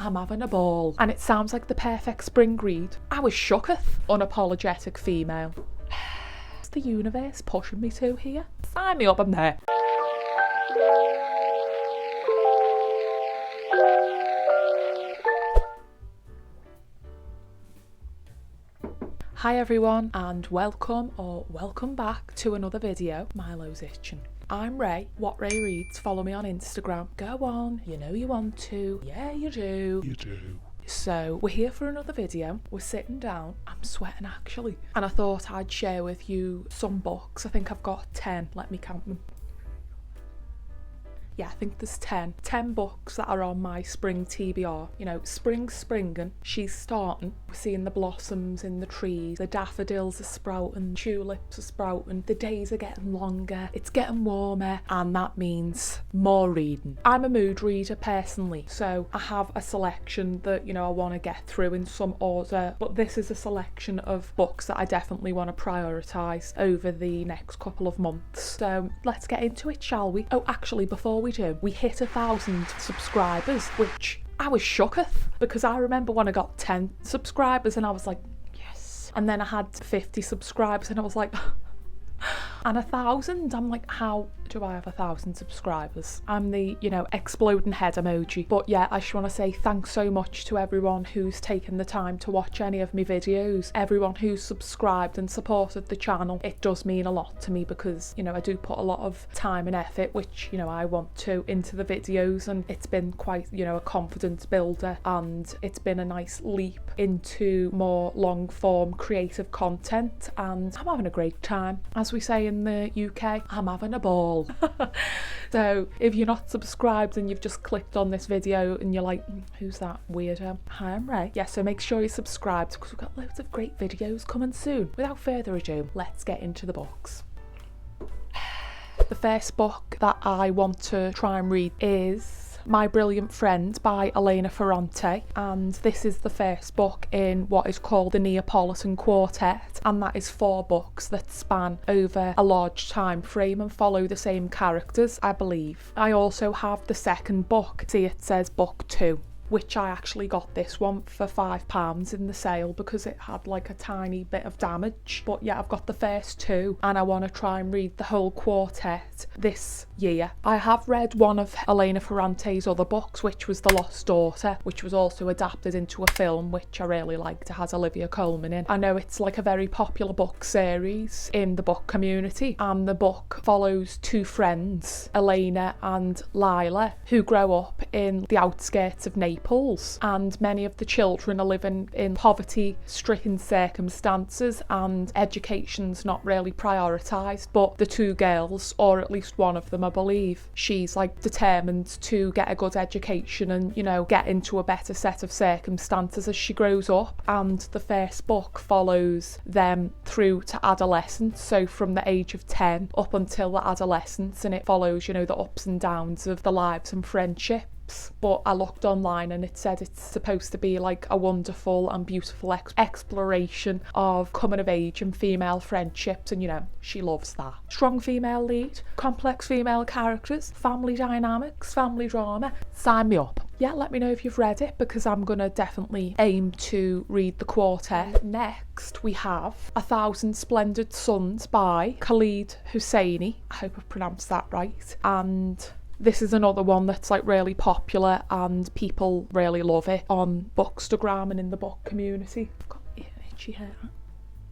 I'm having a ball. And it sounds like the perfect spring read. I was shooketh, unapologetic female. What's the universe pushing me to here? Sign me up, I'm there. Hi everyone, and welcome back to another video. Milo's itching. I'm Ray, What Ray Reads. Follow me on Instagram. Go on, you know you want to. Yeah, you do. You do. So we're here for another video. We're sitting down. I'm sweating actually. And I thought I'd share with you some books. I think I've got 10. Let me count them. Yeah, I think there's 10 books that are on my spring TBR. You know, spring's springing, she's starting. We're seeing the blossoms in the trees, the daffodils are sprouting, tulips are sprouting, the days are getting longer, it's getting warmer, and that means more reading. I'm a mood reader personally, so I have a selection that, you know, I want to get through in some order, but this is a selection of books that I definitely want to prioritise over the next couple of months. So let's get into it, shall we? Oh, actually, before we do, we hit 1,000 subscribers, which I was shooketh, because I remember when I got 10 subscribers and I was like, yes. And then I had 50 subscribers and I was like, and 1,000, I'm like, how do I have 1,000 subscribers? I'm the, you know, exploding head emoji. But yeah, I just want to say thanks so much to everyone who's taken the time to watch any of my videos, everyone who's subscribed and supported the channel. It does mean a lot to me because, you know, I do put a lot of time and effort, which, you know, I want to, into the videos, and it's been quite, you know, a confidence builder, and it's been a nice leap into more long form creative content, and I'm having a great time. As we say in the UK, I'm having a ball. So if you're not subscribed and you've just clicked on this video and you're like, who's that weirdo? Hi, I'm Ray. Yeah, so make sure you're subscribed because we've got loads of great videos coming soon. Without further ado, let's get into the books. The first book that I want to try and read is My Brilliant Friend by Elena Ferrante, and this is the first book in what is called the Neapolitan Quartet, and that is 4 books that span over a large time frame and follow the same characters, I believe. I also have the second book. See, it says book 2, which I actually got this one for £5 in the sale because it had like a tiny bit of damage. But yeah, I've got the first 2 and I want to try and read the whole quartet this year. I have read one of Elena Ferrante's other books, which was The Lost Daughter, which was also adapted into a film, which I really liked. It has Olivia Colman in. I know it's like a very popular book series in the book community, and the book follows 2 friends, Elena and Lila, who grow up in the outskirts of Naples, and many of the children are living in poverty-stricken circumstances and education's not really prioritised. But the 2 girls, or at least one of them I believe, she's like determined to get a good education and, you know, get into a better set of circumstances as she grows up. And the first book follows them through to adolescence, so from the age of 10 up until the adolescence, and it follows, you know, the ups and downs of the lives and friendship. But I looked online and it said it's supposed to be like a wonderful and beautiful exploration of coming of age and female friendships, and you know, she loves that. Strong female lead, complex female characters, family dynamics, family drama. Sign me up. Yeah, let me know if you've read it because I'm gonna definitely aim to read the quartet. Next we have 1,000 Splendid Suns by Khaled Hosseini. I hope I've pronounced that right. And this is another one that's like really popular and people really love it on Bookstagram and in the book community. I've got itchy hair.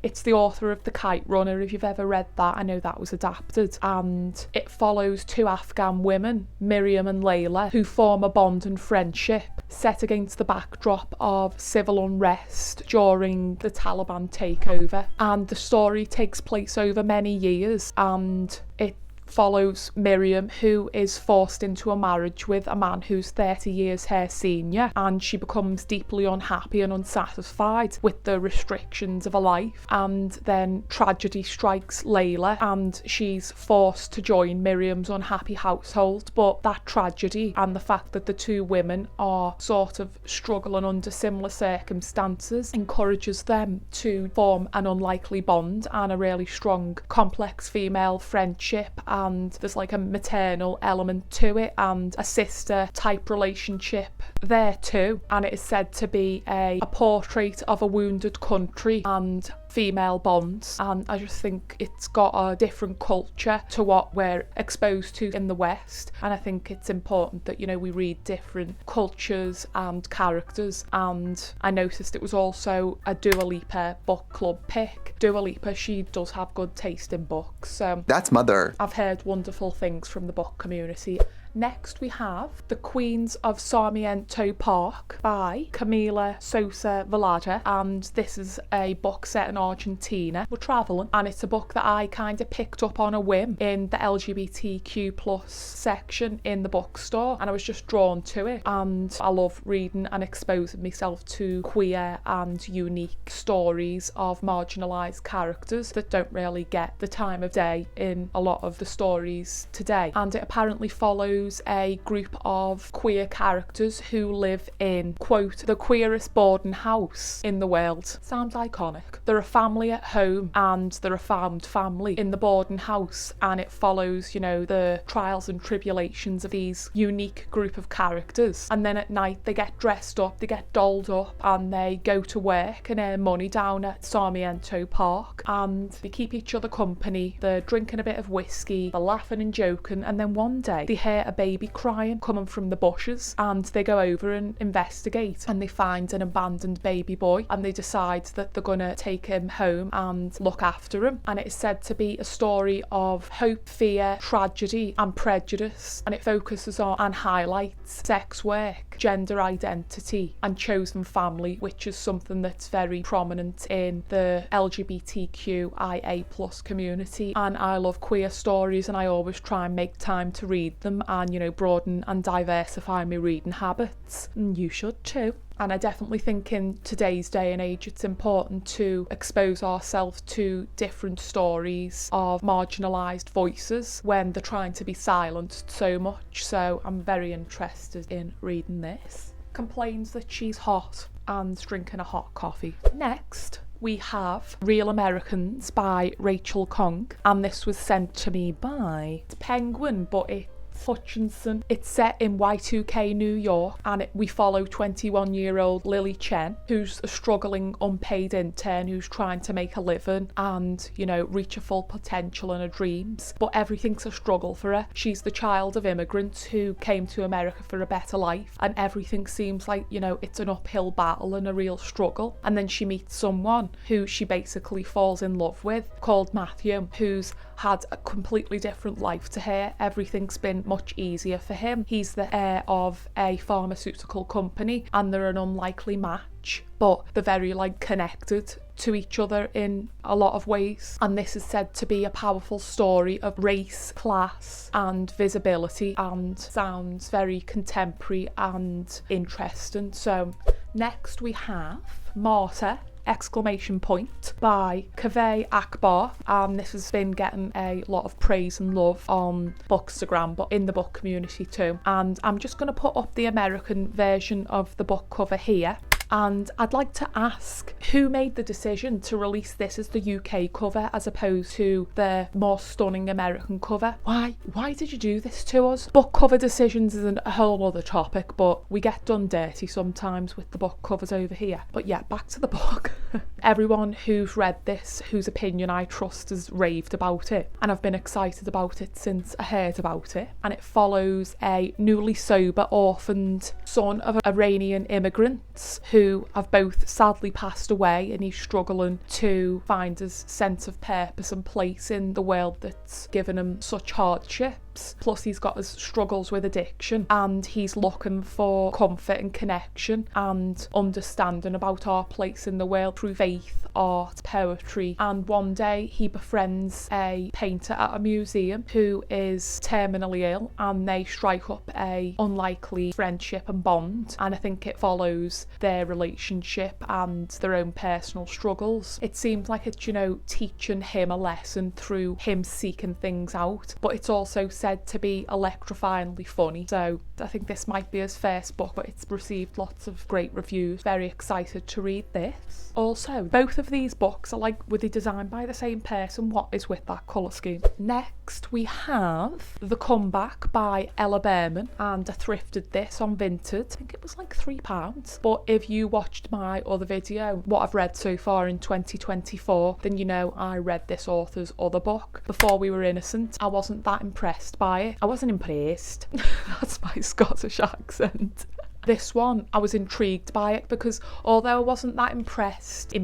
It's the author of The Kite Runner, if you've ever read that. I know that was adapted, and it follows 2 Afghan women, Miriam and Layla, who form a bond and friendship set against the backdrop of civil unrest during the Taliban takeover. And the story takes place over many years, and it follows Miriam, who is forced into a marriage with a man who's 30 years her senior, and she becomes deeply unhappy and unsatisfied with the restrictions of her life. And then tragedy strikes Layla and she's forced to join Miriam's unhappy household. But that tragedy and the fact that the 2 women are sort of struggling under similar circumstances encourages them to form an unlikely bond and a really strong complex female friendship. and there's like a maternal element to it and a sister type relationship there too. And it is said to be a portrait of a wounded country and female bonds, and I just think it's got a different culture to what we're exposed to in the West, and I think it's important that, you know, we read different cultures and characters. And I noticed it was also a Dua Lipa book club pick. Dua Lipa, she does have good taste in books, so that's mother. I've heard wonderful things from the book community. Next we have The Queens of Sarmiento Park by Camila Sosa Villada, and this is a book set in Argentina. We're travelling, and it's a book that I kind of picked up on a whim in the LGBTQ plus section in the bookstore, and I was just drawn to it. And I love reading and exposing myself to queer and unique stories of marginalised characters that don't really get the time of day in a lot of the stories today. And it apparently follows a group of queer characters who live in, quote, the queerest boarding house in the world. Sounds iconic. They're a family at home and they're a found family in the boarding house, and it follows, you know, the trials and tribulations of these unique group of characters. And then at night they get dressed up, they get dolled up, and they go to work and earn money down at Sarmiento Park, and they keep each other company. They're drinking a bit of whiskey, they're laughing and joking, and then one day they hear a baby crying coming from the bushes, and they go over and investigate, and they find an abandoned baby boy, and they decide that they're gonna take him home and look after him. And it is said to be a story of hope, fear, tragedy and prejudice, and it focuses on and highlights sex work, gender identity and chosen family, which is something that's very prominent in the LGBTQIA plus community. And I love queer stories, and I always try and make time to read them and, you know, broaden and diversify my reading habits, and you should too. And I definitely think in today's day and age it's important to expose ourselves to different stories of marginalised voices when they're trying to be silenced so much. So I'm very interested in reading this. Complains that she's hot and drinking a hot coffee. Next we have Real Americans by Rachel Khong, and this was sent to me by Penguin, but Hutchinson. It's set in Y2K New York, and we follow 21-year-old Lily Chen, who's a struggling unpaid intern who's trying to make a living and, you know, reach her full potential and her dreams, but everything's a struggle for her. She's the child of immigrants who came to America for a better life, and everything seems like, you know, it's an uphill battle and a real struggle. And then she meets someone who she basically falls in love with, called Matthew, who's had a completely different life to her. Everything's been much easier for him. He's the heir of a pharmaceutical company, and they're an unlikely match, but they're very connected to each other in a lot of ways. And this is said to be a powerful story of race, class and visibility, and sounds very contemporary and interesting. So next we have Martyr by Kaveh Akbar, and this has been getting a lot of praise and love on Bookstagram, but in the book community too. And I'm just going to put up the American version of the book cover here. And I'd like to ask, who made the decision to release this as the UK cover as opposed to the more stunning American cover? Why did you do this to us? Book cover decisions is a whole other topic, but we get done dirty sometimes with the book covers over here. But yeah, back to the book. Everyone who's read this, whose opinion I trust, has raved about it, and I've been excited about it since I heard about it. And it follows a newly sober, orphaned son of Iranian immigrants who have both sadly passed away, and he's struggling to find his sense of purpose and place in the world that's given him such hardship. Plus he's got his struggles with addiction, and he's looking for comfort and connection and understanding about our place in the world through faith, art, poetry. And one day he befriends a painter at a museum who is terminally ill, and they strike up a unlikely friendship and bond, and I think it follows their relationship and their own personal struggles. It seems like it's, you know, teaching him a lesson through him seeking things out, but it's also said to be electrifyingly funny. So I think this might be his first book, but it's received lots of great reviews. Very excited to read this. Also, both of these books are like, were they designed by the same person? What is with that colour scheme? Next we have The Comeback by Ella Berman, and I thrifted this on Vinted. I think it was like £3. But if you watched my other video, what I've read so far in 2024, then you know I read this author's other book, Before We Were Innocent. I wasn't that impressed by it. I wasn't impressed. That's my Scottish accent. This one, I was intrigued by it because although I wasn't that impressed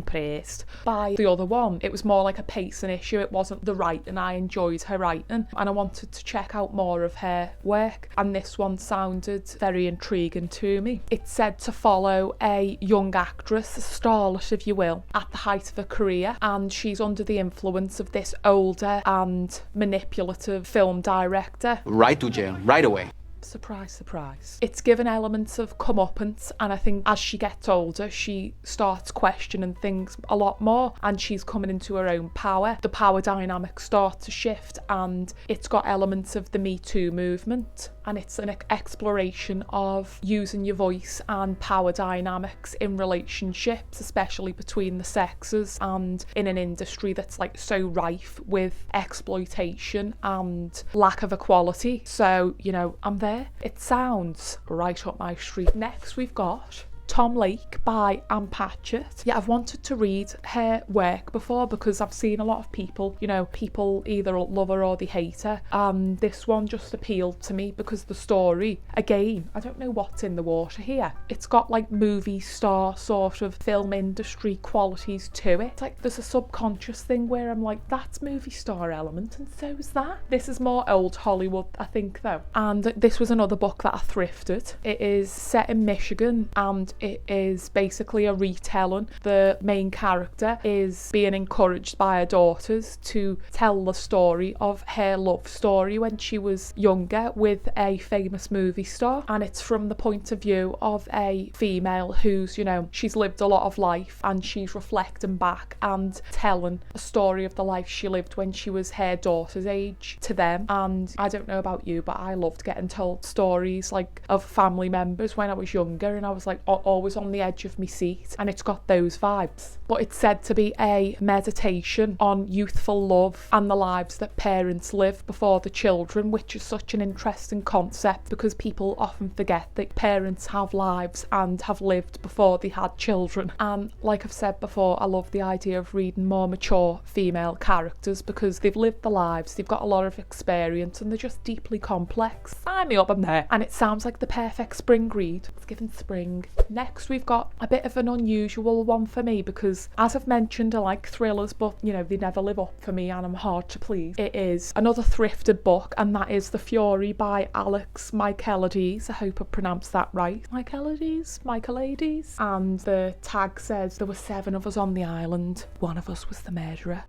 by the other one, it was more like a pacing issue. It wasn't the writing. I enjoyed her writing and I wanted to check out more of her work, and this one sounded very intriguing to me. It's said to follow a young actress, a starlet if you will, at the height of her career, and she's under the influence of this older and manipulative film director. Right to jail, right away. Surprise, surprise. It's given elements of comeuppance, and I think as she gets older, she starts questioning things a lot more, and she's coming into her own power. The power dynamics start to shift, and it's got elements of the Me Too movement, and it's an exploration of using your voice and power dynamics in relationships, especially between the sexes, and in an industry that's like so rife with exploitation and lack of equality. So, you know, I'm there. It sounds right up my street. Next we've got Tom Lake by Patchett. Yeah, I've wanted to read her work before because I've seen a lot of people, you know, people either love her or they hate her, and this one just appealed to me because the story, again, I don't know what's in the water here. It's got like movie star sort of film industry qualities to it. It's like there's a subconscious thing where I'm like, that's movie star element and so is that. This is more old Hollywood, I think, though. And this was another book that I thrifted. It is set in Michigan and it is basically a retelling. The main character is being encouraged by her daughters to tell the story of her love story when she was younger with a famous movie star, and it's from the point of view of a female who's, you know, she's lived a lot of life and she's reflecting back and telling a story of the life she lived when she was her daughter's age to them. And I don't know about you, but I loved getting told stories like of family members when I was younger, and I was like always on the edge of my seat, and it's got those vibes. But it's said to be a meditation on youthful love and the lives that parents live before the children, which is such an interesting concept because people often forget that parents have lives and have lived before they had children. And like I've said before, I love the idea of reading more mature female characters because they've lived the lives, they've got a lot of experience, and they're just deeply complex. Sign me up, I'm there. And it sounds like the perfect spring read. It's given spring. Next we've got a bit of an unusual one for me because, as I've mentioned, I like thrillers, but you know, they never live up for me and I'm hard to please. It is another thrifted book, and that is The Fury by Michaelidies. I hope I pronounced that right. Michaelidies. And the tag says there were 7 of us on the island. One of us was the murderer.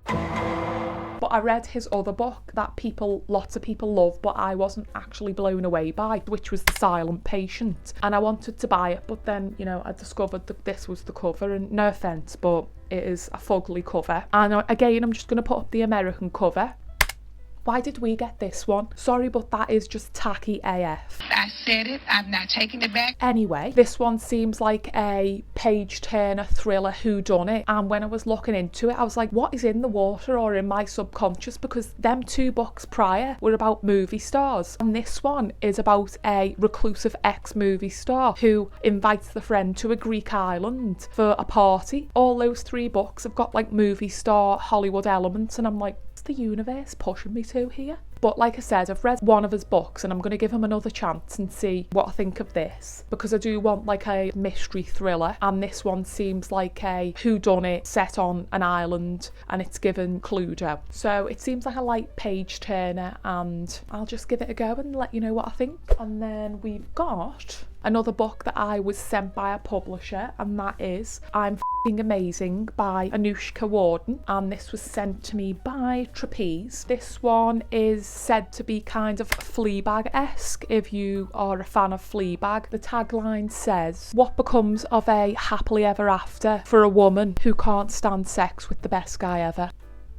But I read his other book that lots of people love, but I wasn't actually blown away by, which was The Silent Patient. And I wanted to buy it, but then, you know, I discovered that this was the cover, and no offence, but it is a fugly cover. And again, I'm just going to put up the American cover. Why did we get this one? Sorry, but that is just tacky AF. I said it, I'm not taking it back. Anyway, this one seems like a page-turner thriller whodunit, and when I was looking into it, I was like, what is in the water or in my subconscious? Because them 2 books prior were about movie stars, and this one is about a reclusive ex-movie star who invites the friend to a Greek island for a party. All those 3 books have got like movie star Hollywood elements, and I'm like, the universe pushing me to here. But like I said, I've read one of his books and I'm going to give him another chance and see what I think of this, because I do want like a mystery thriller, and this one seems like a whodunit set on an island and it's given Cluedo. So it seems like a light page turner, and I'll just give it a go and let you know what I think. And then we've got another book that I was sent by a publisher, and that is I'm F***ing Amazing by Anoushka Warden, and this was sent to me by Trapeze. This one is said to be kind of Fleabag-esque if you are a fan of Fleabag. The tagline says, what becomes of a happily ever after for a woman who can't stand sex with the best guy ever?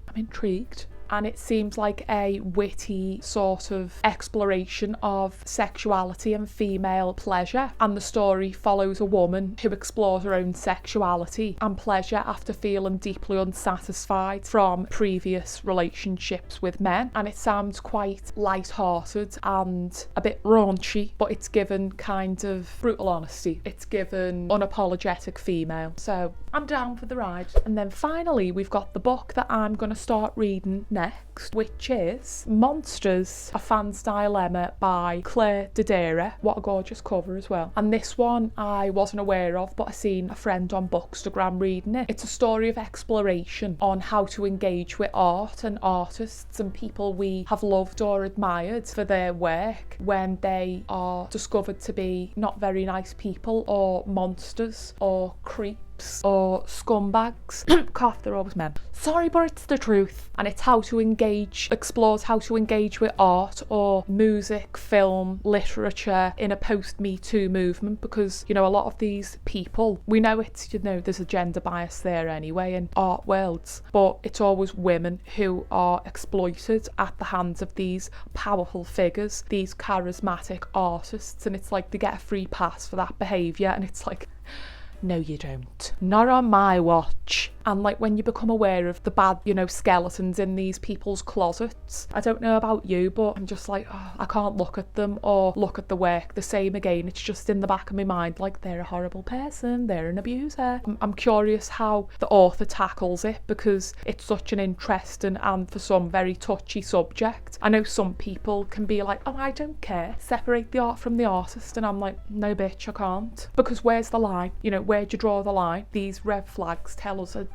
I'm intrigued. and it seems like a witty sort of exploration of sexuality and female pleasure. And the story follows a woman who explores her own sexuality and pleasure after feeling deeply unsatisfied from previous relationships with men. And it sounds quite light-hearted and a bit raunchy, but it's given kind of brutal honesty. It's given unapologetic female. So I'm down for the ride. And then finally, we've got the book that I'm going to start reading next, which is Monsters, A Fan's Dilemma by Claire Didera. What a gorgeous cover as well. And this one I wasn't aware of, but I seen a friend on Bookstagram reading it. It's a story of exploration on how to engage with art and artists and people we have loved or admired for their work when they are discovered to be not very nice people or monsters or creeps or scumbags. Cough, they're always men. Sorry, but it's the truth. And it's explores how to engage with art or music, film, literature in a post-Me Too movement, because, you know, a lot of these people, we know it's, you know, there's a gender bias there anyway in art worlds, but it's always women who are exploited at the hands of these powerful figures, these charismatic artists, and it's like they get a free pass for that behaviour, and it's like, no you don't. Not on my watch. And like when you become aware of the bad, you know, skeletons in these people's closets, I don't know about you, but I'm just like, oh, I can't look at them or look at the work the same again. It's just in the back of my mind, like, they're a horrible person, they're an abuser. I'm curious how the author tackles it, because it's such an interesting and for some very touchy subject. I know some people can be like, oh, I don't care, separate the art from the artist, and I'm like, no bitch, I can't. Because where's the line? You know, where'd you draw the line? These red flags tell us a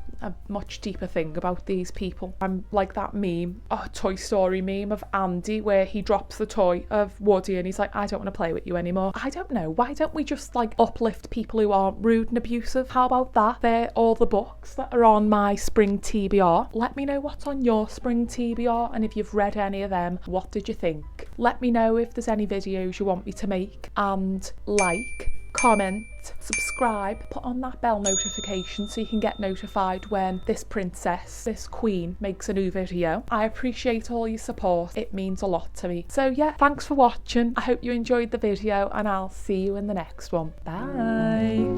much deeper thing about these people. I'm like that meme, Toy Story meme of Andy, where he drops the toy of Woody and he's like, I don't want to play with you anymore. I don't know, why don't we just like uplift people who aren't rude and abusive? How about that? They're all the books that are on my spring TBR. Let me know what's on your spring TBR, and if you've read any of them, what did you think? Let me know if there's any videos you want me to make, and like, comment, subscribe, put on that bell notification so you can get notified when this princess, this queen, makes a new video. I appreciate all your support, it means a lot to me. So yeah, thanks for watching. I hope you enjoyed the video, and I'll see you in the next one. Bye.